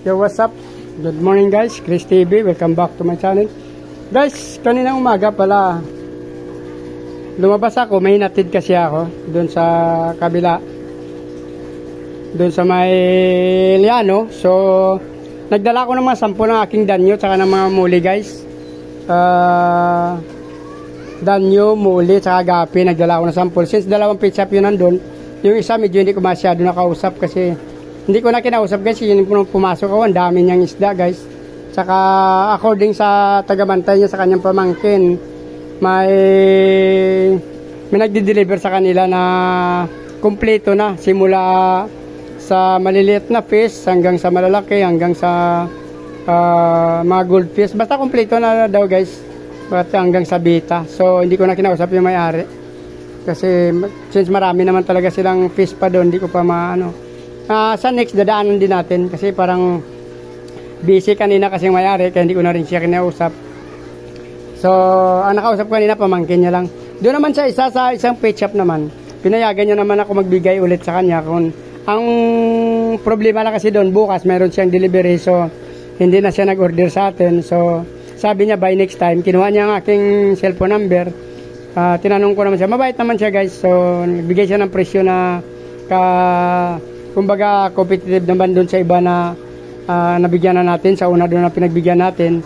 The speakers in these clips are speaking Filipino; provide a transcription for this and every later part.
Yo, what's up? Good morning guys, Chris TV, welcome back to my channel. Guys, kaninang umaga pala lumabas ako, may natid kasi ako doon sa kabila, doon sa may Liano. So nagdala ko ng mga sampo ng aking danyo tsaka ng mga muli guys. Danyo, muli tsaka gapi, nagdala ko ng sample. Since dalawang pit shop yun nandun, yung isa medyo hindi ko masyado nakausap kasi hindi ko na kinausap guys, yun yung pumasok ako, ang dami niyang isda guys. Tsaka according sa tagabantay niya sa kanyang pamangkin, may nagdi-deliver sa kanila na kumpleto na, simula sa maliliit na fish hanggang sa malalaki, hanggang sa mga goldfish, basta kumpleto na daw guys, hanggang sa bita. So hindi ko na kinausap yung may-ari kasi since marami naman talaga silang fish pa doon, hindi ko pa maano. Sa next dadaanan din natin kasi parang busy kanina kasi may-ari, kaya hindi ko na rin siya kinausap. So ang nakausap ko kanina pamangkin niya lang. Doon naman sa isang pet shop naman, pinayagan niya naman ako magbigay ulit sa kanya. Kung ang problema lang kasi doon, bukas mayroon siyang delivery, so hindi na siya nag-order sa atin. So sabi niya by next time, kinuha niya ang aking cellphone number. Tinanong ko naman siya, mabait naman siya guys. So nagbigay siya ng presyo na kumbaga competitive naman doon sa iba na nabigyan na natin, sa una doon na pinagbigyan natin.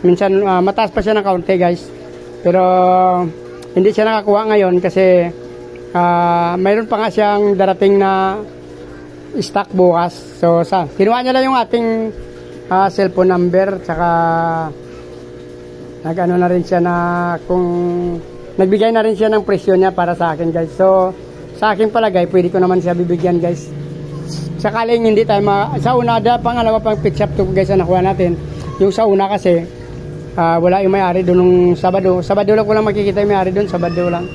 Minsan mataas pa siya ng kaunti guys, pero hindi siya nakakuha ngayon kasi mayroon pa nga siyang darating na stock bukas. So kinuha niya lang yung ating cellphone number, tsaka nag-ano na rin siya na kung nagbigay na rin siya ng presyo niya para sa akin guys. So sa aking palagay pwede ko naman siya bibigyan guys. Sakaling hindi tayo sa una, pangalawa pang pit shop to guys na nakuha natin. Yung sa una kasi wala yung may-ari doon nung Sabado lang ko lang makikita yung may-ari doon, Sabado lang.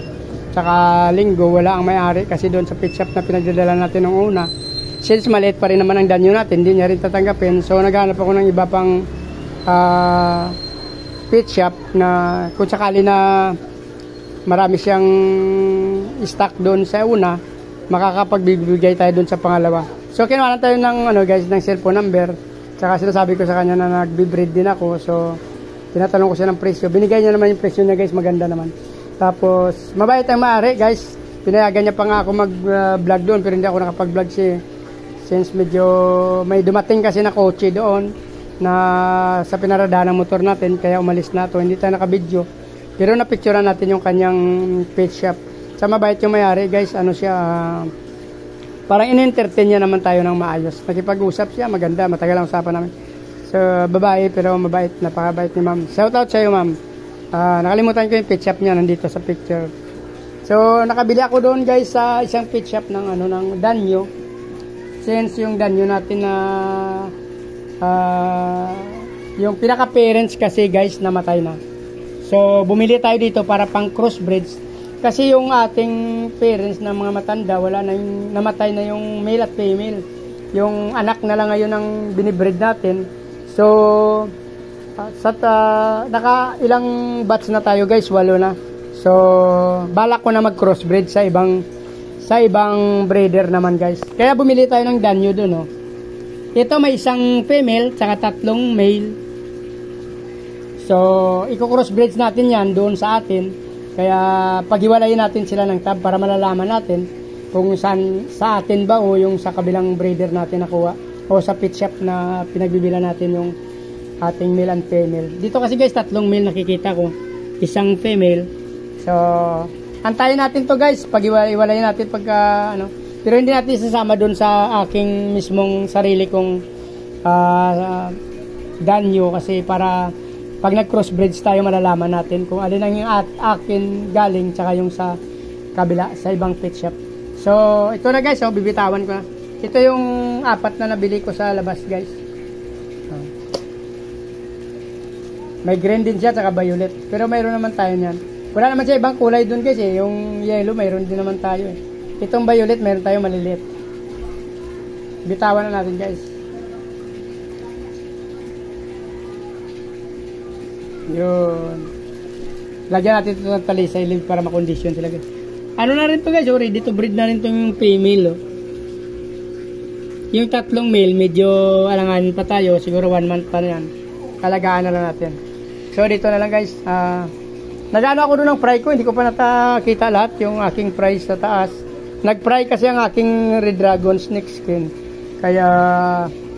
Tsaka Linggo wala ang may-ari kasi doon sa pit shop na pinagdadala natin nung una, since maliit pa rin naman ang danyo natin, hindi niya rin tatanggapin. So naghanap ako ng iba pang pit shop na kung sakali na marami siyang stock doon sa una, makakapagbibigay tayo doon sa pangalawa. So kinuha tayo ng guys, ng cellphone number, tsaka sinasabi ko sa kanya na nagbe-breed din ako. So tinatanong ko siya ng presyo, binigay niya naman yung presyo niya guys, maganda naman. Tapos mabait ang maaari guys, pinayagan niya pa nga ako mag-vlog doon, pero hindi ako nakapag-vlog siya since medyo may dumating kasi na kotse doon na sa pinaradahan ng motor natin, kaya umalis na to, hindi tayo naka-video. Pero napicturean natin yung kanyang pet shop. Sa mabait yung may-ari guys, siya, parang in-entertain niya naman tayo ng maayos. Nakipag-usap siya, maganda, matagal ang usapan namin. So babae pero mabait, napakabait ni ma'am. Shout out sa iyo ma'am. Nakalimutan ko yung pet shop niya, nandito sa picture. So nakabili ako doon guys sa isang pet shop ng ng danyo. Since yung danyo natin na yung pinaka-parents kasi guys namatay na. So bumili tayo dito para pang crossbreeds. Kasi yung ating parents na mga matanda, wala na yung, namatay na yung male at female. Yung anak na lang ngayon ang binibreed natin. So naka ilang batch na tayo guys, 8 na. So balak ko na mag-crossbreed sa ibang breeder naman guys. Kaya bumili tayo ng danyo doon, oh. Ito may isang female tsaka 3 male. So i-crossbreed natin yan doon sa atin. Kaya paghiwalayin natin sila ng tab para malalaman natin kung saan sa atin ba o yung sa kabilang breeder natin nakuha, o sa pet shop na pinagbibila natin yung ating male and female. Dito kasi guys 3 male nakikita ko, isang female. So antayin natin to guys, paghiwalayin natin pagka pero hindi natin isasama doon sa aking mismong sarili kong danyo kasi para pag nag-crossbreeds tayo malalaman natin kung alin ang yung akin galing tsaka yung sa kabila sa ibang pet shop. So ito na guys, bibitawan ko na. Ito yung 4 na nabili ko sa labas guys. May green din siya tsaka violet, pero mayroon naman tayo niyan. Wala naman siya ibang kulay dun guys yung yellow mayroon din naman tayo Itong violet mayroon tayo maliliit. Bitawan na natin guys. Yun. Lagyan natin ito ng talisay para makondisyon sila guys. Na rin to guys, ready to breed na rin itong female. Yung tatlong male, medyo alanganin pa tayo. Siguro 1 month pa na yan. Alagaan na lang natin. So, dito na lang guys. Nagano ako doon ng fry ko. Hindi ko pa nakita lahat yung aking fry sa taas. Nag-fry kasi ang aking Red Dragon snake skin. Kaya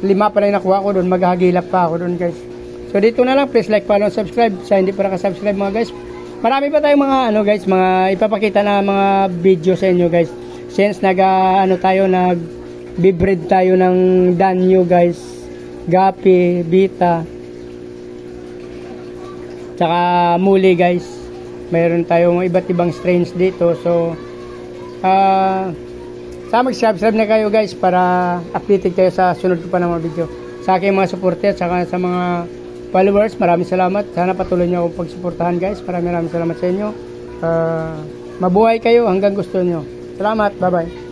5 pa lang nakuha ko doon. Maghahagilap pa ako doon guys. So, dito na lang. Please like, follow, subscribe. Sa hindi pa nakasubscribe mga guys. Marami pa tayong mga guys, mga ipapakita na mga video sa inyo guys. Since nag-breed tayo ng danyo guys, gapi, bita, tsaka muli guys. Mayroon tayong iba't ibang strains dito. So, mag-subscribe na kayo guys para updated kayo sa sunod ko pa ng mga video. Sa aking mga supporter, tsaka sa mga followers, maraming salamat. Sana patuloy nyo akong pagsuportahan guys. Maraming salamat sa inyo. Mabuhay kayo hanggang gusto nyo. Salamat, bye bye.